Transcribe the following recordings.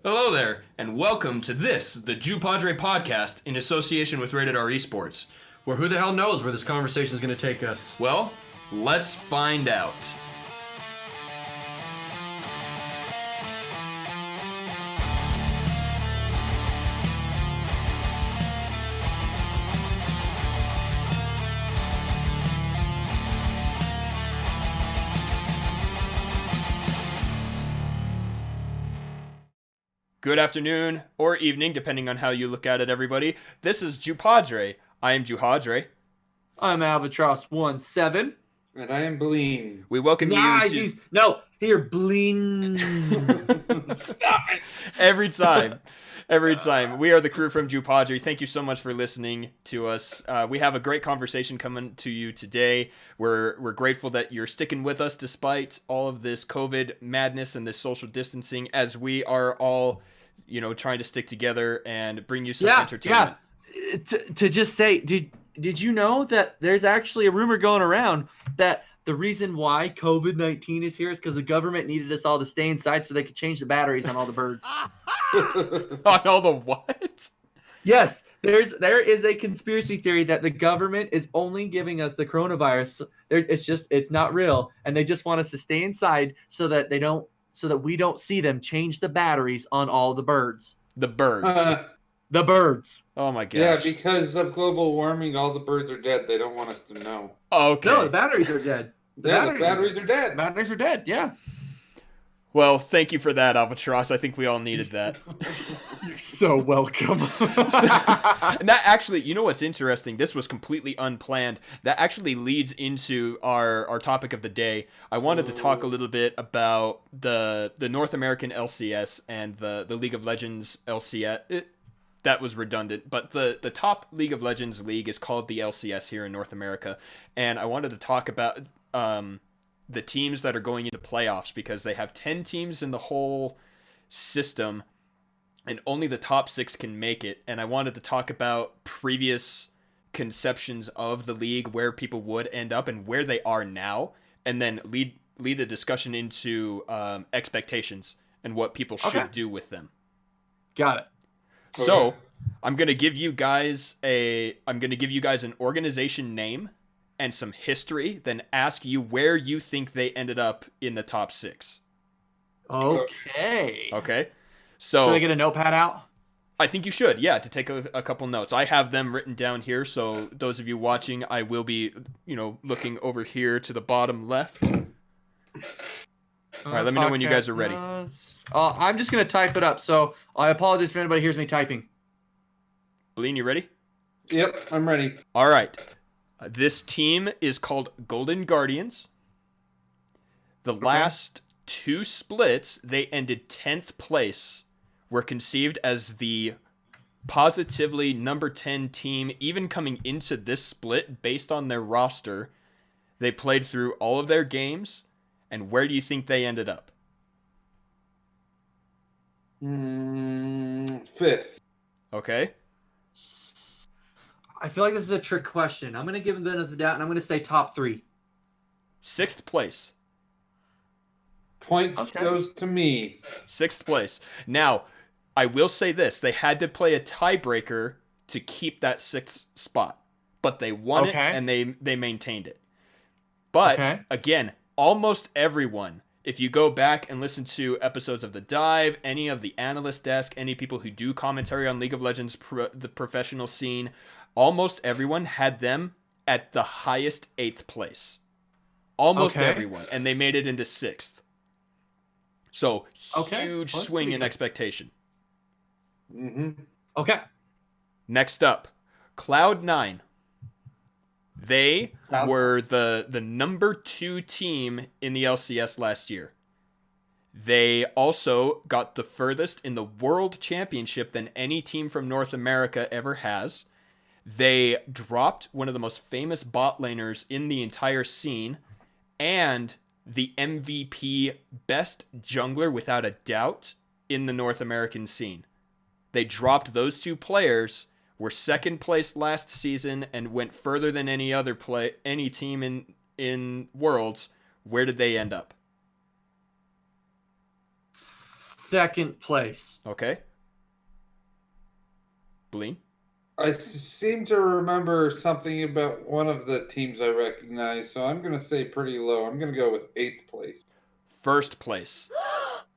Hello there, and welcome to the Jupodre podcast in association with Rated R Esports. Where who the hell knows where this conversation is going to take us? Well, let's find out. Good afternoon or evening, depending on how you look at it, everybody. This is Jupodre. I am Jupodre. I'm Albatross17. And I am Bleen. We welcome you to... No, here, Bleen. Stop it! Every time. We are the crew from Jupodre. Thank you so much for listening to us. We have a great conversation coming to you today. We're grateful that you're sticking with us despite all of this COVID madness and this social distancing, as we are all, trying to stick together and bring you some entertainment. Yeah. To just say, did you know that there's actually a rumor going around that the reason why COVID-19 is here is because the government needed us all to stay inside so they could change the batteries on all the birds. On all the what? Yes, there is a conspiracy theory that the government is only giving us the coronavirus. It's not real, and they just want us to stay inside so that we don't see them change the batteries on all the birds. The birds. The birds. Oh my gosh. Yeah, because of global warming, all the birds are dead. They don't want us to know. Okay. No, the batteries are dead. The batteries are dead. Batteries are dead, yeah. Well, thank you for that, Albatross. I think we all needed that. You're so welcome. And that actually, you know what's interesting? This was completely unplanned. That actually leads into our topic of the day. I wanted to talk a little bit about the North American LCS and the League of Legends LCS. That was redundant, but the top League of Legends league is called the LCS here in North America, and I wanted to talk about the teams that are going into playoffs, because they have 10 teams in the whole system, and only the top 6 can make it. And I wanted to talk about previous conceptions of the league, where people would end up and where they are now, and then lead the discussion into expectations and what people should do with them. Got it. So, I'm going to give you guys an organization name and some history, then ask you where you think they ended up in the top 6. Okay. Okay? So, should I get a notepad out? I think you should, yeah, to take a couple notes. I have them written down here, so those of you watching, I will be, looking over here to the bottom left. All right, let me know when you guys are ready. I'm just going to type it up, so I apologize if anybody hears me typing. Bleen, you ready? Yep, I'm ready. All right. This team is called Golden Guardians. The last 2 splits, they ended 10th place, were conceived as the positively number 10 team, even coming into this split based on their roster. They played through all of their games. And where do you think they ended up? 5th. Okay. I feel like this is a trick question. I'm going to give them the benefit of the doubt, and I'm going to say top 3. 6th place. Point goes to me. 6th place. Now, I will say this. They had to play a tiebreaker to keep that 6th spot. But they won it, and they maintained it. But, again, almost everyone, if you go back and listen to episodes of The Dive, any of the Analyst Desk, any people who do commentary on League of Legends, the professional scene, almost everyone had them at the highest 8th place. Almost everyone. And they made it into 6th. So, huge swing in expectation. Mm-hmm. Okay. Next up, Cloud9. They were the number 2 team in the LCS last year. They also got the furthest in the World Championship than any team from North America ever has. They dropped one of the most famous bot laners in the entire scene, and the MVP best jungler without a doubt in the North American scene. They dropped those 2 players, were 2nd place last season, and went further than any team in Worlds. Where did they end up? second place. Okay. Bleen? I seem to remember something about one of the teams I recognize, so I'm going to say pretty low. I'm going to go with 8th place. First place.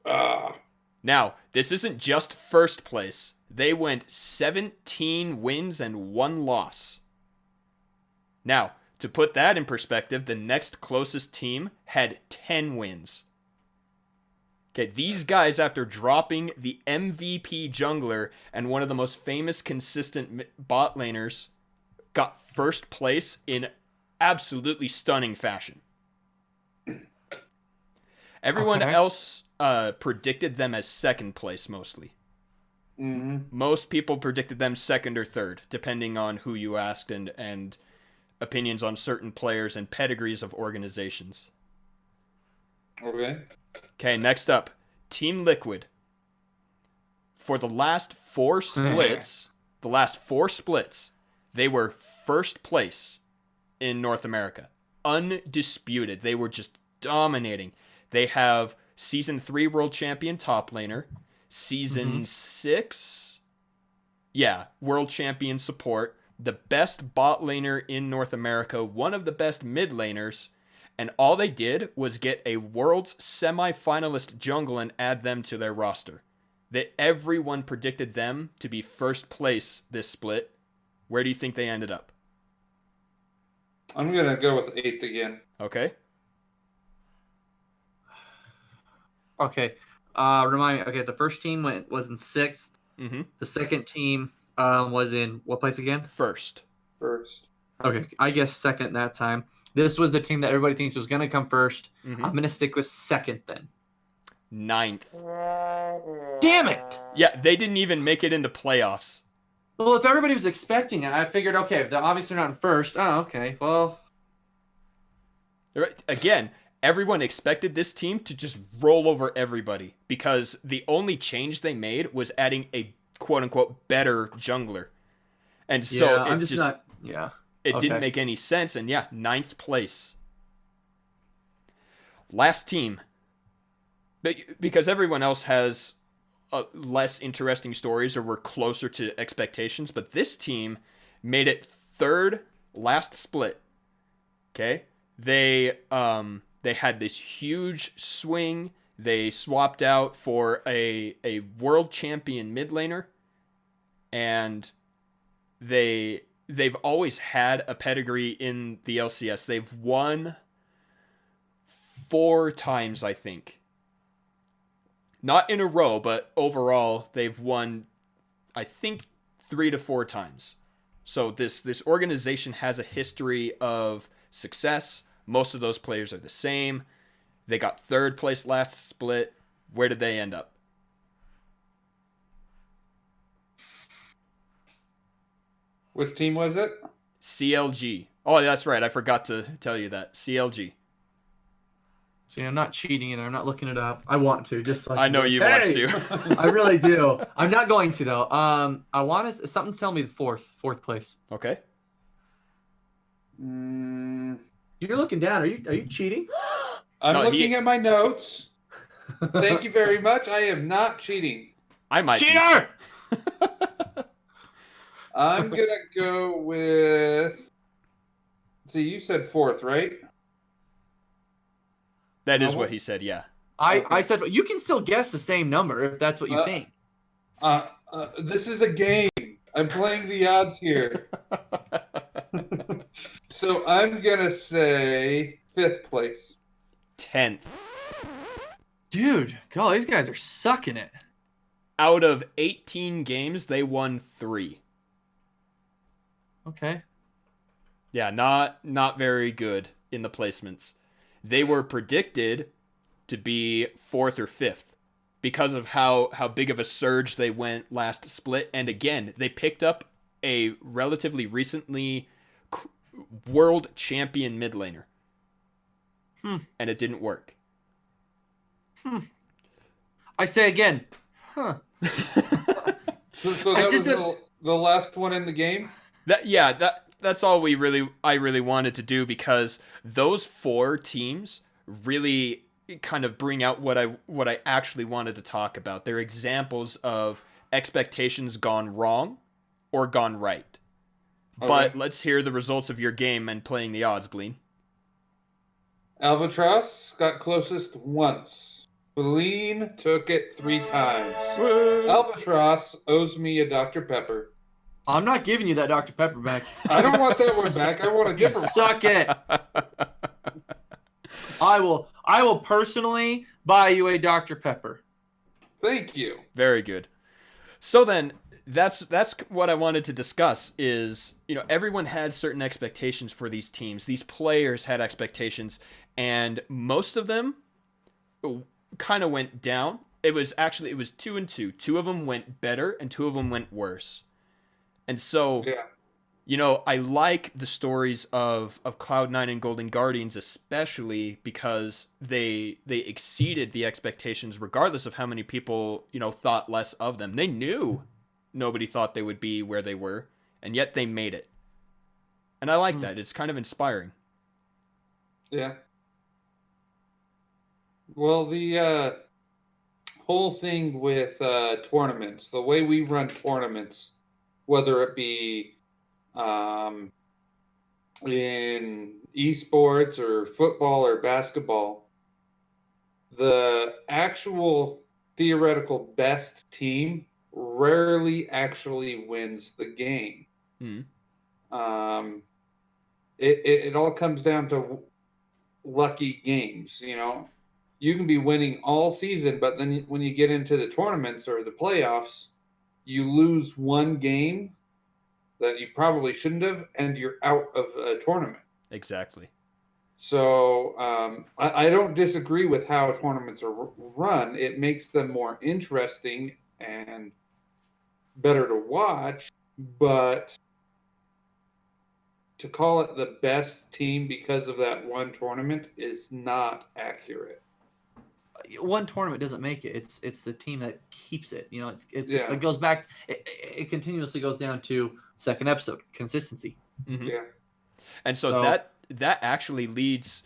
Ah. Now, this isn't just first place. They went 17 wins and 1 loss. Now, to put that in perspective, the next closest team had 10 wins. Okay, these guys, after dropping the MVP jungler and one of the most famous consistent bot laners, got first place in absolutely stunning fashion. Everyone else predicted them as second place mostly. Mm-hmm. Most people predicted them second or third, depending on who you asked and opinions on certain players and pedigrees of organizations. Okay. Okay, next up, Team Liquid. For the last 4 splits, they were first place in North America. Undisputed. They were just dominating. They have Season 3 World Champion top laner, Season 6, World Champion support, the best bot laner in North America, one of the best mid laners, and all they did was get a World's semi-finalist jungle and add them to their roster. That everyone predicted them to be first place this split. Where do you think they ended up? I'm going to go with 8th again. Okay. Okay. Remind me. Okay, the first team was in 6th. Mm-hmm. The second team was in what place again? First. Okay, I guess second that time. This was the team that everybody thinks was going to come first. Mm-hmm. I'm going to stick with second then. 9th. Damn it! Yeah, they didn't even make it into playoffs. Well, if everybody was expecting it, I figured, okay, if they're obviously not in first, okay, well. Again, everyone expected this team to just roll over everybody because the only change they made was adding a quote-unquote better jungler. And so it didn't make any sense, and 9th place. Last team. Because everyone else has less interesting stories or were closer to expectations, but this team made it third last split. Okay? They had this huge swing. They swapped out for a world champion mid laner, and they've always had a pedigree in the LCS. They've won 4 times, I think. Not in a row, but overall, they've won, I think, 3 to 4 times. So this organization has a history of success. Most of those players are the same. They got third place last split. Where did they end up? Which team was it? CLG. Oh, that's right. I forgot to tell you that. CLG. See, I'm not cheating either. I'm not looking it up. I want to, just like I know you want to. I really do. I'm not going to though. I want to. Something's telling me the fourth place. Okay. You're looking down. Are you cheating? I'm looking at my notes. Thank you very much. I am not cheating. I might. Cheater! I'm gonna go with. See, you said 4th, right? That is what he said. Yeah. I said you can still guess the same number if that's what you think. This is a game. I'm playing the odds here. So I'm gonna say 5th place. 10th. Dude, God, these guys are sucking it. Out of 18 games, they won 3. Okay. Yeah, not very good in the placements. They were predicted to be 4th or 5th because of how big of a surge they went last split. And again, they picked up a relatively recently world champion mid laner. And it didn't work. I say again. Huh. So that was the last one in the game? That's all I really wanted to do because those 4 teams really kind of bring out what I actually wanted to talk about. They're examples of expectations gone wrong or gone right. Okay. But let's hear the results of your game and playing the odds, Bleen. Albatross got closest once. Bleen took it 3 times. Woo! Albatross owes me a Dr. Pepper. I'm not giving you that Dr. Pepper back. I don't want that one back. I want a different one. Suck it. I will personally buy you a Dr. Pepper. Thank you. Very good. So then, that's what I wanted to discuss is, everyone had certain expectations for these teams. These players had expectations, and most of them kind of went down. It was 2 and 2. 2 of them went better, and 2 of them went worse. And so, I like the stories of Cloud9 and Golden Guardians, especially because they exceeded the expectations regardless of how many people, thought less of them. They knew nobody thought they would be where they were, and yet they made it. And I like that. It's kind of inspiring. Yeah. Well, the whole thing with tournaments, the way we run tournaments, whether it be in esports or football or basketball, the actual theoretical best team rarely actually wins the game. It all comes down to lucky games. You can be winning all season, but then when you get into the tournaments or the playoffs, you lose one game that you probably shouldn't have, and you're out of a tournament. Exactly. So I don't disagree with how tournaments are run. It makes them more interesting and better to watch, but to call it the best team because of that one tournament is not accurate. One tournament doesn't make it. It's the team that keeps it. It goes back. It continuously goes down to second episode consistency. Mm-hmm. Yeah. And so that actually leads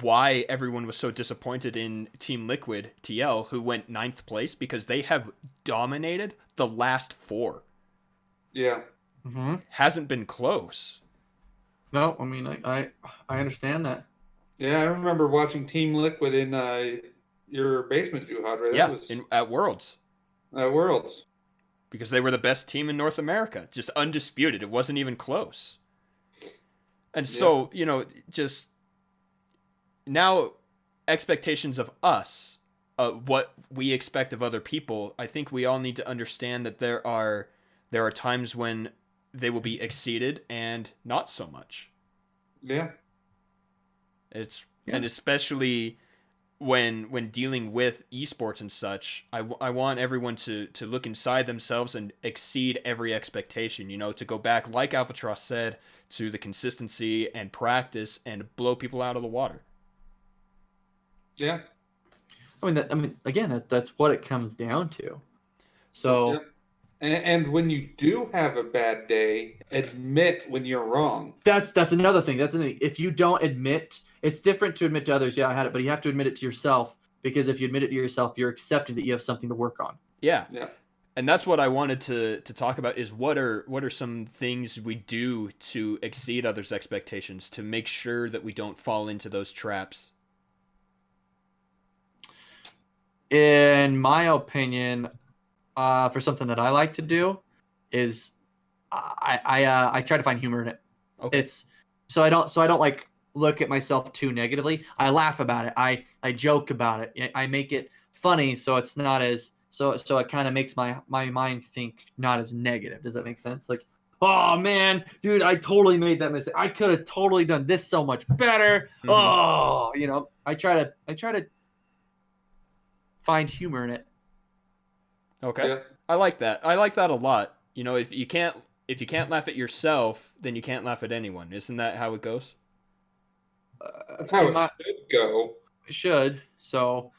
why everyone was so disappointed in Team Liquid TL, who went 9th place, because they have dominated the last 4. Yeah. Mm-hmm. Hasn't been close. No, I mean I understand that. Yeah, I remember watching Team Liquid in your basement, Jupodre. Yeah, at Worlds. At Worlds. Because they were the best team in North America. Just undisputed. It wasn't even close. And so, just now expectations of us, what we expect of other people, I think we all need to understand that there are times when they will be exceeded and not so much. Yeah. And especially when dealing with esports and such, I want everyone to look inside themselves and exceed every expectation, to go back, like Albatross said, to the consistency and practice and blow people out of the water. Yeah. Again, that's what it comes down to. So, and when you do have a bad day, admit when you're wrong. That's another thing. If you don't admit, it's different to admit to others, yeah, I had it, but you have to admit it to yourself, because if you admit it to yourself, you're accepting that you have something to work on. Yeah. Yeah. And that's what I wanted to talk about, is what are some things we do to exceed others' expectations, to make sure that we don't fall into those traps. In my opinion, for something that I like to do is I try to find humor in it. Okay. It's so I don't like look at myself too negatively. I laugh about it. I joke about it. I make it funny, so it's not as so it kind of makes my mind think not as negative. Does that make sense? Like, oh man, dude, I totally made that mistake. I could have totally done this so much better. Mm-hmm. Oh, I try to find humor in it. Okay. Yeah. I like that. I like that a lot. If you can't laugh at yourself, then you can't laugh at anyone. Isn't that how it goes? That's how it should go. It should. So,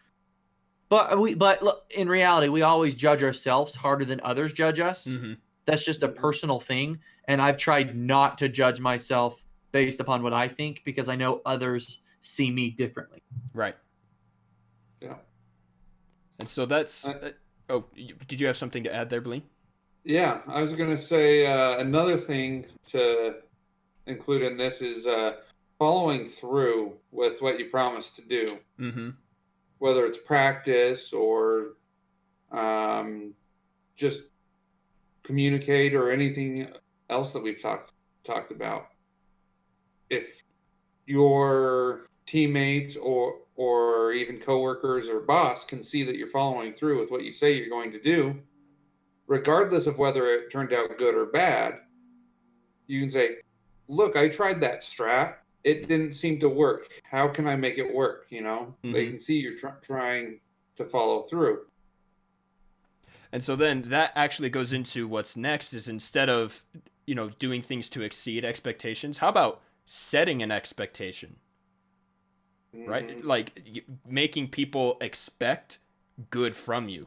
but look, in reality, we always judge ourselves harder than others judge us. Mm-hmm. That's just a personal thing, and I've tried not to judge myself based upon what I think, because I know others see me differently. Right. And so that's. Did you have something to add there, Bleen? Yeah, I was going to say another thing to include in this is following through with what you promised to do. Mm-hmm. Whether it's practice or just communicate or anything else that we've talked about. If your teammates or even coworkers or boss can see that you're following through with what you say you're going to do, regardless of whether it turned out good or bad, you can say, look, I tried that strat. It didn't seem to work. How can I make it work? You know, they can see you're trying to follow through. And so then that actually goes into what's next is instead of, doing things to exceed expectations, how about setting an expectation? Right? Like making people expect good from you.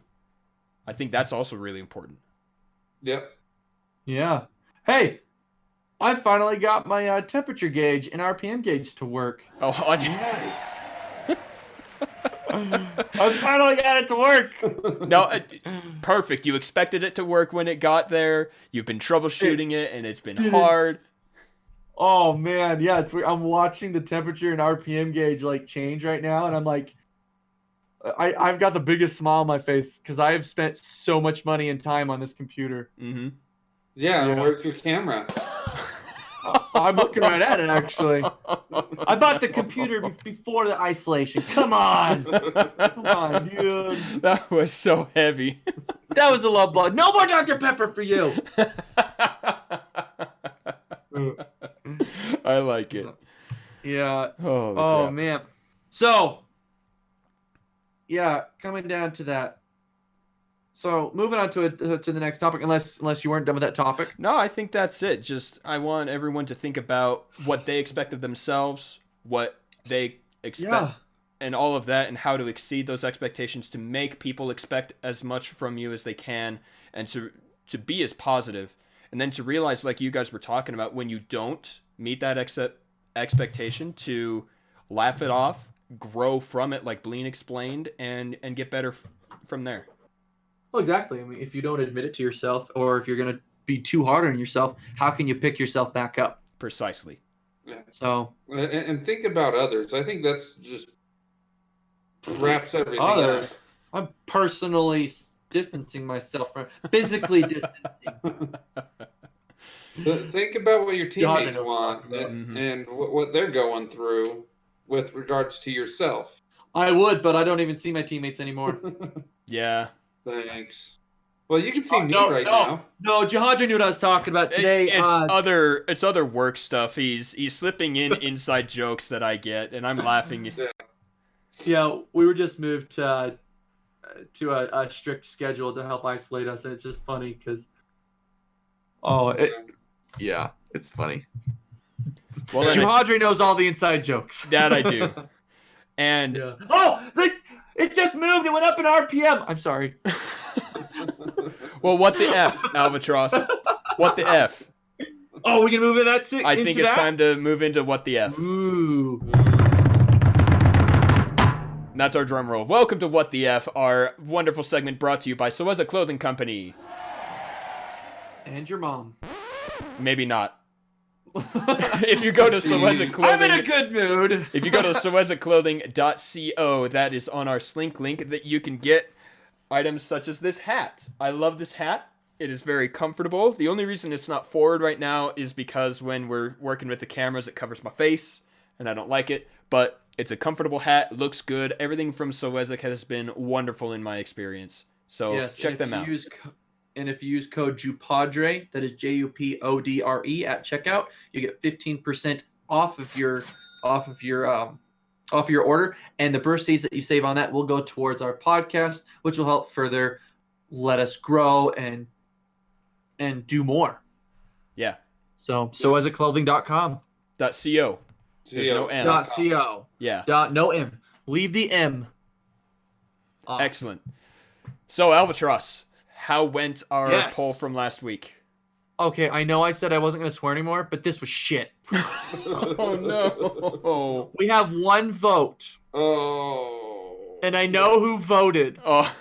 I think that's also really important. Yep. Yeah. Hey, I finally got my temperature gauge and RPM gauge to work. Oh, Nice. I finally got it to work. No, perfect. You expected it to work when it got there. You've been troubleshooting it, and it's been hard. Oh man, yeah, it's weird. I'm watching the temperature and RPM gauge like change right now, and I'm like, I've got the biggest smile on my face because I have spent so much money and time on this computer. Mm-hmm. Yeah, where's your camera? I'm looking right at it, actually. I bought the computer before the isolation. Come on. Come on, dude. That was so heavy. That was a low blood. No more Dr. Pepper for you. I like it. Yeah. Oh man. So, yeah, coming down to that. So moving on to the next topic, unless you weren't done with that topic. No, I think that's it. Just I want everyone to think about what they expect of themselves, what they expect, and all of that, and how to exceed those expectations to make people expect as much from you as they can, and to be as positive, and then to realize, like you guys were talking about, when you don't meet that expectation, to laugh it off, grow from it, like Bleen explained, and get better from there. Well, exactly. I mean, if you don't admit it to yourself, or if you're going to be too hard on yourself, how can you pick yourself back up? Precisely. Yeah. So, and think about others. I think that's just wraps everything others. up. I'm personally distancing myself from physically distancing. Think about what your teammates want Mm-hmm. and what they're going through with regards to yourself. I would, but I don't even see my teammates anymore. Yeah. Thanks. Well, you can see me now. No, Jupodre knew what I was talking about today. It's other work stuff. He's slipping in inside jokes that I get, and I'm laughing. Yeah, we were just moved to a strict schedule to help isolate us, and it's just funny because, it's funny. Well, Jupodre knows all the inside jokes. That I do. And it just moved. It went up in RPM. I'm sorry. Well, what the F, Albatross? What the F? Oh, we can move in that. I think it's time to move into what the F. Ooh. And that's our drum roll. Welcome to What the F, our wonderful segment brought to you by Soeza Clothing Company. And your mom. Maybe not. If you go to Soeza Clothing, I'm in a good mood. If you go to soezaclothing.co, that is on our Slink link, that you can get items such as this hat. I love this hat. It is very comfortable. The only reason it's not forward right now is because when we're working with the cameras, it covers my face, and I don't like it. But it's a comfortable hat. It looks good. Everything from Soeza has been wonderful in my experience. So check them out. And if you use code Jupodre, that is Jupodre at checkout, you get 15% off of your order, and the proceeds that you save on that will go towards our podcast, which will help further let us grow and do more. Yeah. So soezaclothing.com. .co. There's no M. .co. Yeah. No M. Leave the M off. Excellent. So Albatross, how went our poll from last week? Okay, I know I said I wasn't going to swear anymore, but this was shit. Oh, no. We have one vote. Oh. and I know who voted. Oh.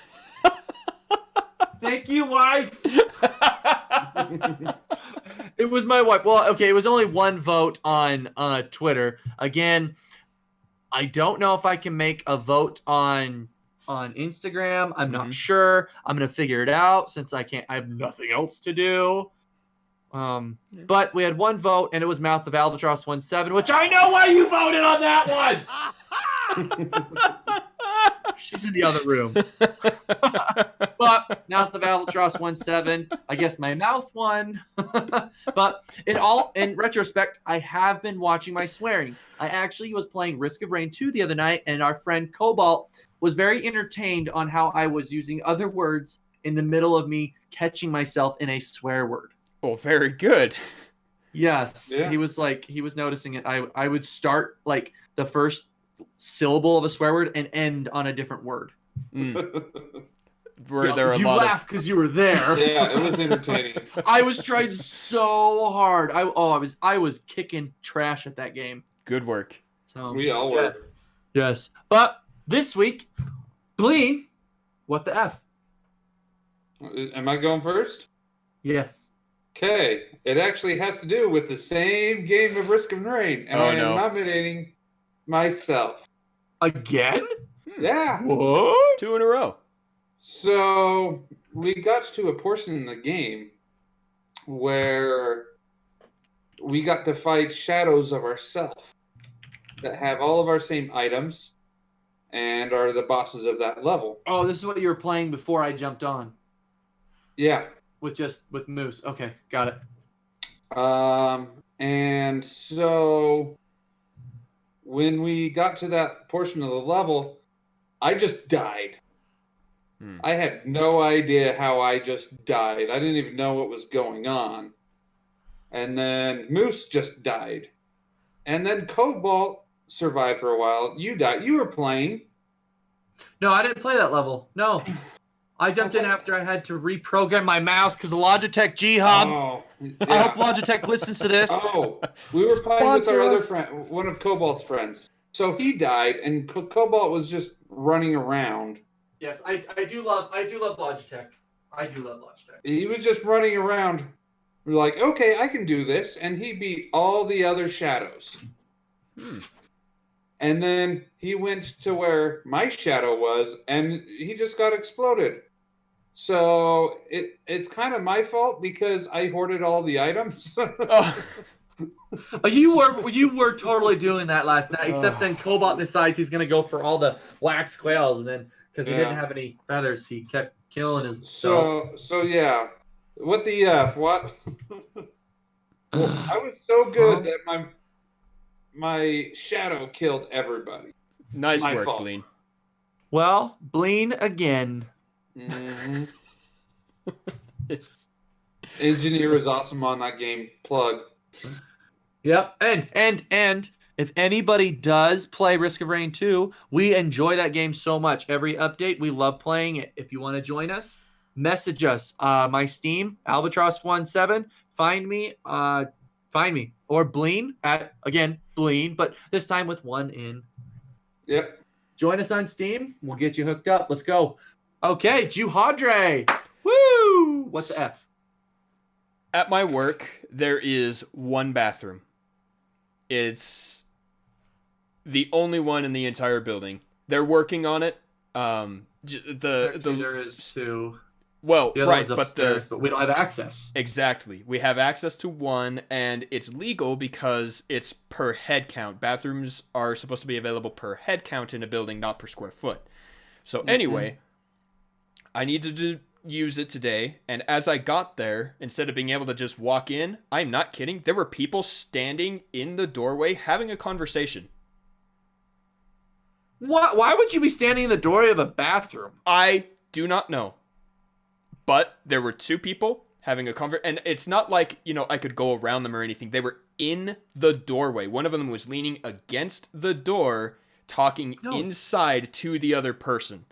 Thank you, wife. It was my wife. Well, okay, it was only one vote on Twitter. Again, I don't know if I can make a vote on Instagram. I'm not sure. I'm gonna figure it out since I have nothing else to do. But we had one vote, and it was Mouth of Albatross 17, which I know why you voted on that one. She's in the other room. But Mouth of Albatross 17, I guess my mouth won. But in retrospect, I have been watching my swearing. I actually was playing Risk of Rain 2 the other night, and our friend Cobalt was very entertained on how I was using other words in the middle of me catching myself in a swear word. Oh, very good. Yes. Yeah. He was noticing it. I would start like the first syllable of a swear word and end on a different word. Were there a lot You laugh because you were there. Yeah, it was entertaining. I was trying so hard. I was kicking trash at that game. Good work. So we all were. Yes. But this week, Bleen, what the F? Am I going first? Yes. Okay. It actually has to do with the same game of Risk of Rain, and I am nominating myself. Again? Yeah. What? 2 in a row. So we got to a portion in the game where we got to fight shadows of ourselves that have all of our same items and are the bosses of that level. Oh, this is what you were playing before I jumped on. Yeah. With Moose. Okay, got it. And so when we got to that portion of the level, I just died. I had no idea how I just died. I didn't even know what was going on. And then Moose just died. And then Cobalt survived for a while. You died. You were playing. No, I didn't play that level. No. I jumped in after I had to reprogram my mouse because of Logitech G-Hub. Oh, yeah. I hope Logitech listens to this. Oh, we were playing with our other friend, one of Cobalt's friends. So he died, and Cobalt was just running around. Yes, I do love Logitech. I do love Logitech. He was just running around. We're like, okay, I can do this, and he beat all the other shadows. And then he went to where my shadow was, and he just got exploded. So it's kind of my fault because I hoarded all the items. You were totally doing that last night, except then Cobalt decides he's gonna go for all the wax quails, and then because he didn't have any feathers, he kept killing himself. So yeah, what the F? What? Well, I was so good that my shadow killed everybody. Nice work, Bleen. Well, Bleen again. Mm-hmm. Engineer is awesome on that game. Plug. Yep. And if anybody does play Risk of Rain 2, we enjoy that game so much. Every update, we love playing it. If you want to join us, message us. My Steam, Albatross17. Find me. Or Bleen at, again, Bleen, but this time with one in. Yep. Join us on Steam. We'll get you hooked up. Let's go. Okay, Jupodre. Woo! What's the F? At my work, there is one bathroom. It's the only one in the entire building. They're working on it. There is two. Well, the other right, one's upstairs, but we don't have access. Exactly. We have access to one, and it's legal because it's per head count. Bathrooms are supposed to be available per head count in a building, not per square foot. So anyway, I needed to use it today, and as I got there, instead of being able to just walk in, I'm not kidding, there were people standing in the doorway having a conversation. Why would you be standing in the doorway of a bathroom? I do not know. But there were two people having a conversation, and it's not like, I could go around them or anything. They were in the doorway. One of them was leaning against the door, talking inside to the other person.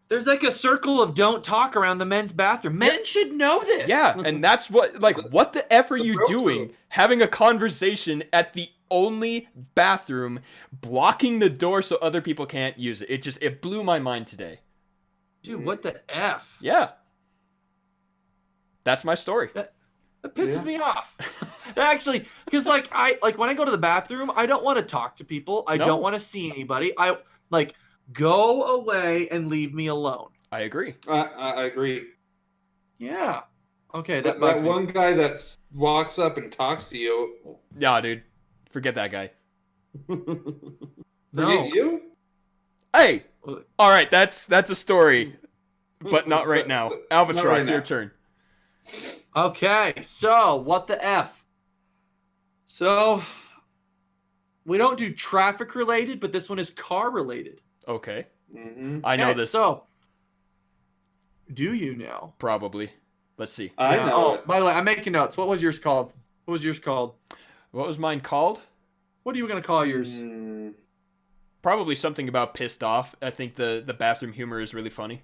There's like a circle of don't talk around the men's bathroom. Men should know this. Yeah, and that's what the F are you bro doing? code. Having a conversation at the only bathroom, blocking the door so other people can't use it. It blew my mind today. Dude, what the F? Yeah. That's my story. That pisses me off. Actually, because like when I go to the bathroom, I don't want to talk to people. I No. don't want to see anybody. I like go away and leave me alone. I agree. I agree. Yeah. Okay, That bugs me. one guy that walks up and talks to you. Nah, dude. Forget that guy. Forget No. you? Hey! Alright, that's a story. But not right now. Albatross, Not right your now. turn. Okay, so what the F? So we don't do traffic related, but this one is car related. Okay. Mm-hmm. I know Okay, this. So do you know? Probably. Let's see. I Yeah. know Oh, it. by the way, I'm making notes. What was yours called? What was yours called? What was mine called? What are you gonna call yours? Mm, Probably something about pissed off. I think the bathroom humor is really funny.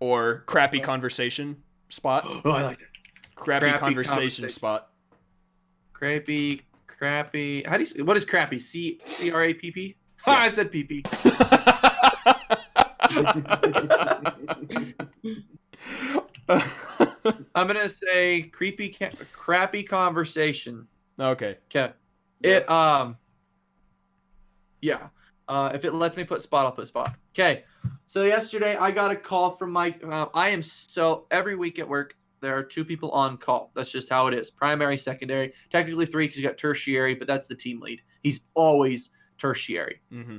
Or crappy conversation spot. Oh, I like that. Crappy Crappy conversation conversation. spot. Crappy. How do you? What is crappy? CRAPP? Ha! I Yes. said PP. I'm gonna say crappy conversation. Okay. Okay. Yeah. If it lets me put spot, I'll put spot. Okay. So yesterday I got a call from my. Every week at work there are 2 people on call. That's just how it is. Primary, secondary, technically 3 because you got tertiary, but that's the team lead. He's always tertiary. Mm-hmm.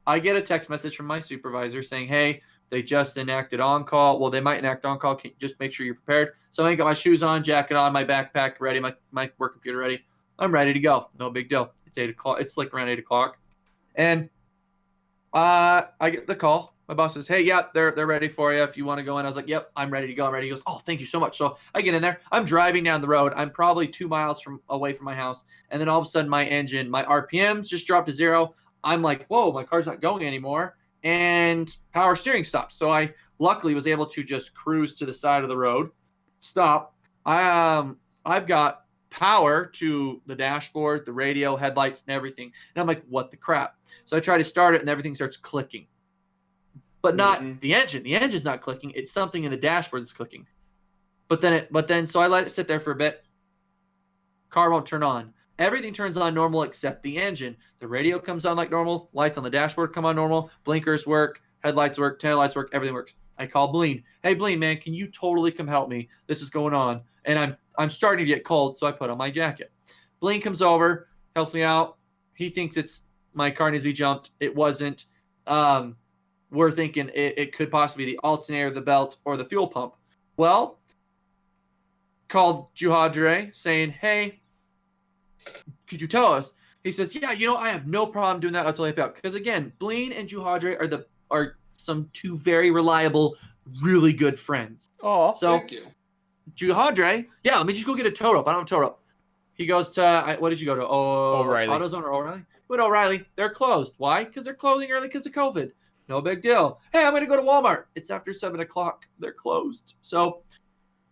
I get a text message from my supervisor saying, "Hey, they just enacted on call. Well, they might enact on call. Just make sure you're prepared." So I got my shoes on, jacket on, my backpack ready, my work computer ready. I'm ready to go. No big deal. It's 8 o'clock. It's like around 8 o'clock, and I get the call. My boss says, "Hey, yeah, they're ready for you. If you want to go in," I was like, "Yep, I'm ready to go. I'm ready." He goes, "Oh, thank you so much." So I get in there. I'm driving down the road. I'm probably 2 miles away from my house, and then all of a sudden, my RPMs just dropped to 0. I'm like, "Whoa, my car's not going anymore," and power steering stops. So I luckily was able to just cruise to the side of the road, stop. I've got power to the dashboard, the radio, headlights, and everything. And I'm like, what the crap? So I try to start it, and everything starts clicking. But not the engine. The engine's not clicking. It's something in the dashboard that's clicking. So I let it sit there for a bit. Car won't turn on. Everything turns on normal except the engine. The radio comes on like normal. Lights on the dashboard come on normal. Blinkers work. Headlights work. Taillights work. Everything works. I call Bleen. "Hey, Bleen, man, can you totally come help me? This is going on. And I'm starting to get cold, so I put on my jacket." Bleen comes over, helps me out. He thinks it's my car needs to be jumped. It wasn't. We're thinking it could possibly be the alternator, the belt, or the fuel pump. Well, called Jupodre saying, "Hey, could you tell us?" He says, "Yeah, I have no problem doing that. I'll tell you about." Because again, Bleen and Jupodre are some 2 very reliable, really good friends. Oh. So Thank you. Jupodre, yeah, let me just go get a tow rope. I don't have a tow rope. He goes to, what did you go to? O'Reilly. AutoZone or O'Reilly? But O'Reilly, they're closed. Why? Because they're closing early because of COVID. No big deal. Hey, I'm going to go to Walmart. It's after 7 o'clock. They're closed. So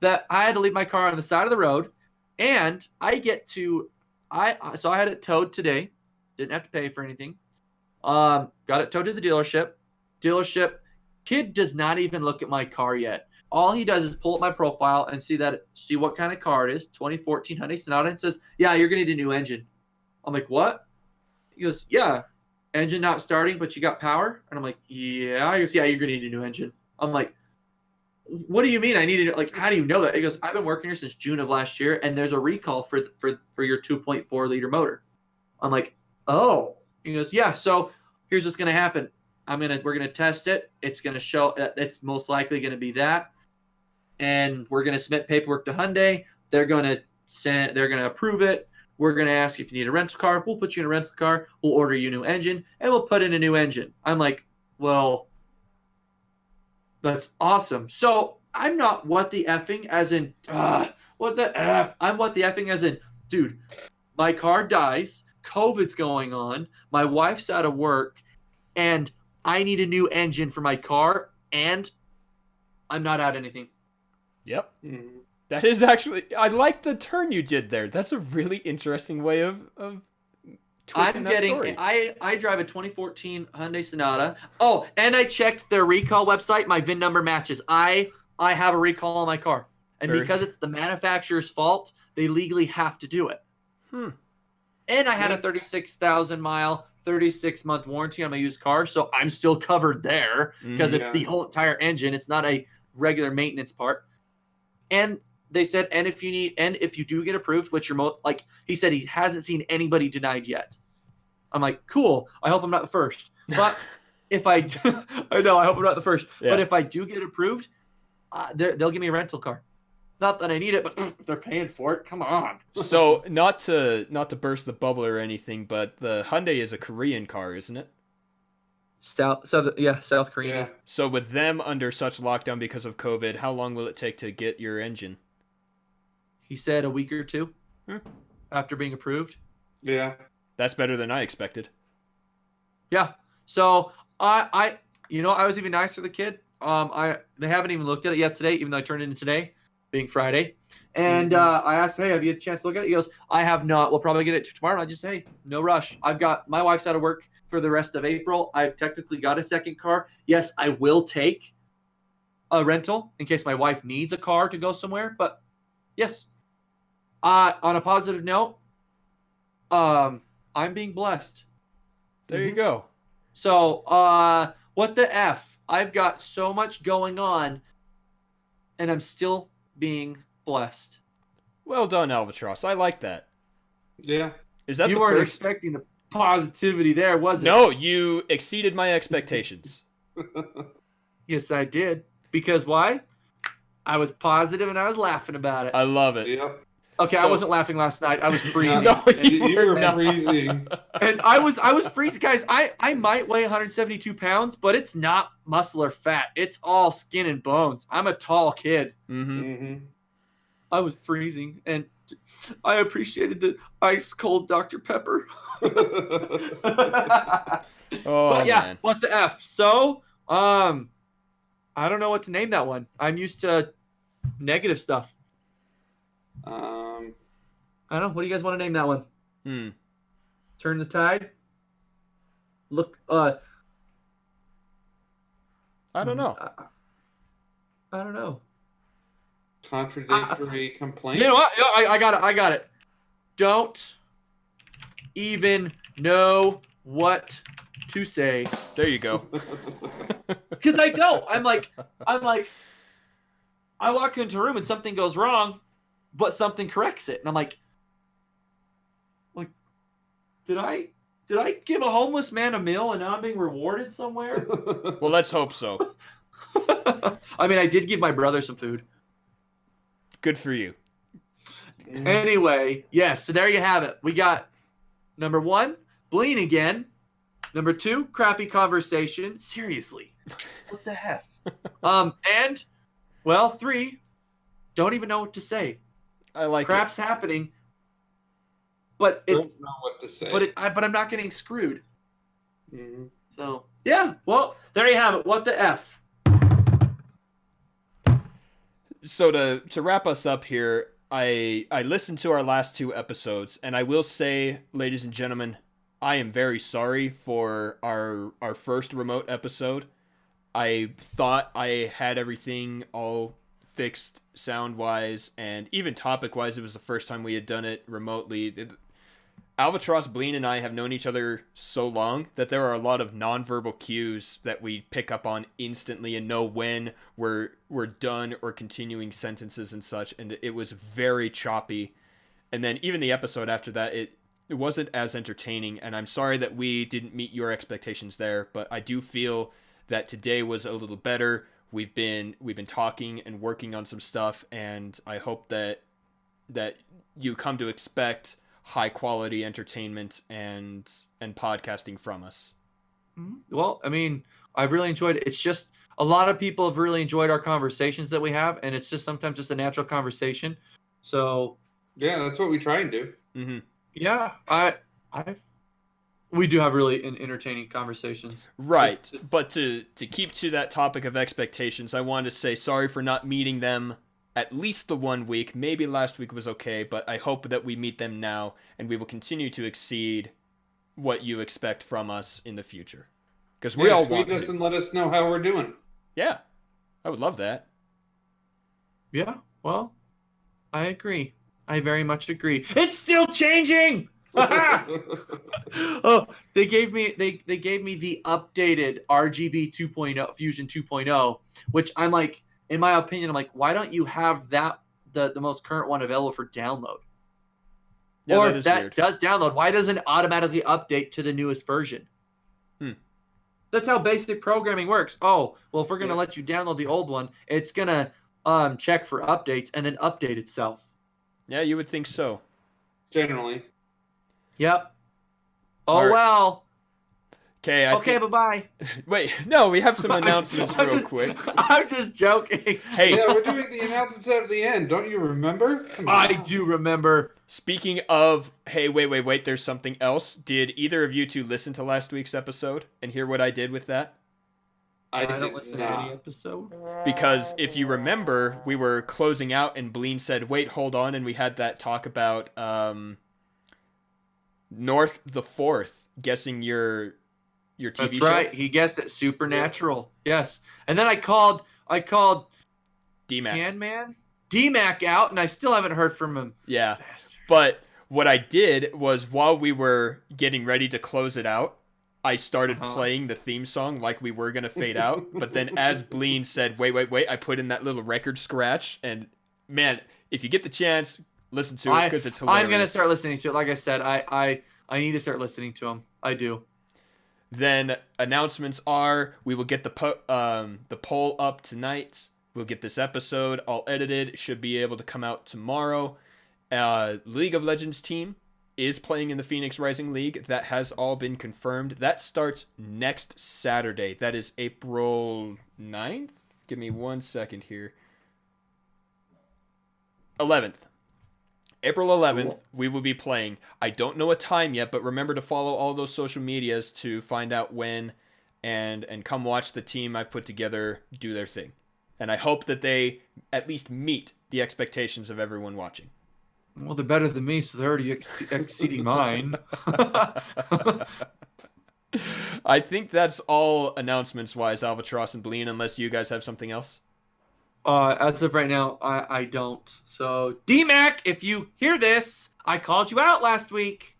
I had to leave my car on the side of the road, and I had it towed today. Didn't have to pay for anything. Got it towed to the dealership. Kid does not even look at my car yet. All he does is pull up my profile and see what kind of car it is. 2014 Hyundai Sonata, and says, "Yeah, you're gonna need a new engine." I'm like, "What?" He goes, "Yeah, engine not starting, but you got power." And I'm like, "Yeah." He goes, "Yeah, you're gonna need a new engine." I'm like, "What do you mean I need it? Like, how do you know that?" He goes, "I've been working here since June of last year, and there's a recall for your 2.4 liter motor." I'm like, "Oh." He goes, "Yeah. So here's what's gonna happen. We're gonna test it. It's gonna show that it's most likely gonna be that, and we're gonna submit paperwork to Hyundai. They're gonna approve it. We're gonna ask if you need a rental car. We'll put you in a rental car. We'll order you a new engine, and we'll put in a new engine." I'm like, "Well, that's awesome." So I'm not what the effing as in what the F. I'm what the effing as in, dude, my car dies. COVID's going on. My wife's out of work. And I need a new engine for my car, and I'm not out anything. Yep. Mhm. That is actually, I like the turn you did there. That's a really interesting way of twisting that story. I drive a 2014 Hyundai Sonata. Oh, and I checked their recall website. My VIN number matches. I have a recall on my car, and because it's the manufacturer's fault, they legally have to do it. And I had a 36,000 mile, 36-month warranty on my used car, so I'm still covered there because it's the whole entire engine. It's not a regular maintenance part. And they said, and if you do get approved, which you're like, he said he hasn't seen anybody denied yet. I'm like, cool. I hope I'm not the first. But if I do, I know, I hope I'm not the first. Yeah. But if I do get approved, they'll give me a rental car. Not that I need it, but they're paying for it. Come on. So not to burst the bubble or anything, but the Hyundai is a Korean car, isn't it? South Korean. Yeah. So with them under such lockdown because of COVID, how long will it take to get your engine? He said a week or two after being approved. Yeah. That's better than I expected. Yeah. So I was even nice to the kid. They haven't even looked at it yet today, even though I turned it in today, being Friday. And I asked, hey, have you had a chance to look at it? He goes, I have not. We'll probably get it tomorrow. And I just say, no rush. My wife's out of work for the rest of April. I've technically got a second car. Yes, I will take a rental in case my wife needs a car to go somewhere. But yes, on a positive note, I'm being blessed. There you go. So, what the F? I've got so much going on, and I'm still being blessed. Well done, Albatross. I like that. Yeah. Is that you the weren't first... expecting the positivity there, was it? No, you exceeded my expectations. Yes, I did. Because why? I was positive and I was laughing about it. I love it. Yep. Okay, I wasn't laughing last night. I was freezing. No, you were freezing. And I was freezing, guys. I might weigh 172 pounds, but it's not muscle or fat. It's all skin and bones. I'm a tall kid. I was freezing, and I appreciated the ice cold Dr. Pepper. But yeah, man. What the F? So, I don't know what to name that one. I'm used to negative stuff. I don't know. What do you guys want to name that one? Turn the tide? Look, I don't know. I don't know. Contradictory complaint. You know what? I got it. Don't even know what to say. There you go. Because I don't. I'm like, I walk into a room and something goes wrong, but something corrects it, and I'm like, did I give a homeless man a meal and now I'm being rewarded somewhere? Well, let's hope so. I mean, I did give my brother some food. Good for you. Anyway, yes, so there you have it. We got number 1, Bleen again. Number 2, crappy conversation. Seriously. What the heck? And, well, 3, don't even know what to say. I like Crap's happening. But it's don't know what to say. But I'm not getting screwed. So yeah, well, there you have it. What the F? So to wrap us up here, I listened to our last 2 episodes, and I will say, ladies and gentlemen, I am very sorry for our first remote episode. I thought I had everything all fixed sound-wise, and even topic-wise. It was the first time we had done it remotely. Albatross, Bleen, and I have known each other so long that there are a lot of nonverbal cues that we pick up on instantly and know when we're done or continuing sentences and such, and it was very choppy. And then even the episode after that, it wasn't as entertaining, and I'm sorry that we didn't meet your expectations there, but I do feel that today was a little better. We've been talking and working on some stuff, and I hope that you come to expect high quality entertainment and podcasting from us. Well, I mean, I've really enjoyed it. It's just a lot of people have really enjoyed our conversations that we have, and it's just sometimes just a natural conversation. So yeah, that's what we try and do. Yeah, We do have really entertaining conversations. Right. But to keep to that topic of expectations, I wanted to say sorry for not meeting them at least the 1 week. Maybe last week was okay, but I hope that we meet them now, and we will continue to exceed what you expect from us in the future. Because we all want tweet us to. and let us know how we're doing. Yeah, I would love that. Yeah, well, I agree. I very much agree. It's still changing. Oh, they gave me the updated RGB 2.0 Fusion 2.0, which I'm like, in my opinion, I'm like, why don't you have that the most current one available for download? Yeah, or that if is that weird. does download, why doesn't it automatically update to the newest version? That's how basic programming works. Oh, well, if we're gonna let you download the old one, it's gonna check for updates and then update itself. Yeah, you would think so. Generally. Yep. Oh, All right. well. Okay, Okay, bye-bye. Wait, no, we have some announcements real quick. I'm just joking. Hey, Yeah, we're doing the announcements at the end. Don't you remember? Come I on. do remember. speaking of, hey, wait, there's something else. Did either of you two listen to last week's episode and hear what I did with that? I don't did listen not. to any episode. Because if you remember, we were closing out and Bleen said, wait, hold on, and we had that talk about North the Fourth guessing your TV That's show. right. He guessed it. Supernatural. Yes. And then I called DMAC. Can-Man DMAC out, and I still haven't heard from him. Yeah. Bastard. But what I did was while we were getting ready to close it out, I started playing the theme song like we were going to fade out. But then as Bleen said, wait, I put in that little record scratch. And man, if you get the chance, listen to it because it's hilarious. I'm going to start listening to it. Like I said, I need to start listening to him. I do. Then announcements are we will get the poll up tonight. We'll get this episode all edited. It should be able to come out tomorrow. League of Legends team is playing in the Phoenix Rising League. That has all been confirmed. That starts next Saturday. That is April 9th. Give me 1 second here. 11th. April 11th, cool. We will be playing. I don't know a time yet, but remember to follow all those social medias to find out when and come watch the team I've put together do their thing. And I hope that they at least meet the expectations of everyone watching. Well, they're better than me, so they're already exceeding mine. I think that's all announcements-wise, Albatross and Bleen, unless you guys have something else. As of right now, I don't. So, DMAC, if you hear this, I called you out last week.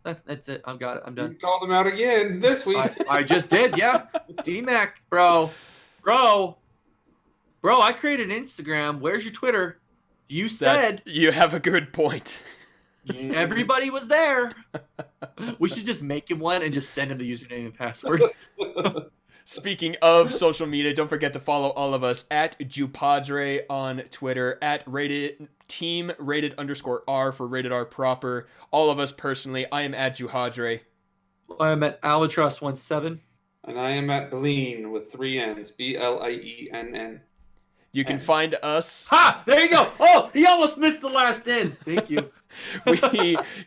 That's it. I've got it. I'm done. You called him out again this week. I just did, yeah. DMAC, bro, I created an Instagram. Where's your Twitter? You said you have a good point. Everybody was there. We should just make him one and just send him the username and password. Speaking of social media, don't forget to follow all of us at Jupodre on Twitter, at team rated_R for rated R proper. All of us personally, I am at Jupodre. I am at Albatross17. And I am at Bleen with 3 N's, BLIENN. You can find us. Ha! There you go. Oh, he almost missed the last N. Thank you. We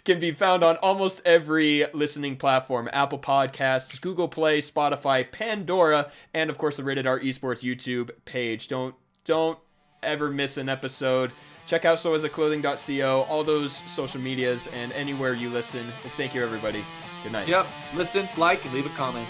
can be found on almost every listening platform: Apple Podcasts, Google Play, Spotify, Pandora, and of course the Rated R Esports YouTube page. Don't ever miss an episode. Check out soasaclothing.co, all those social medias, and anywhere you listen. Thank you, everybody. Good night. Yep. Listen, like, and leave a comment.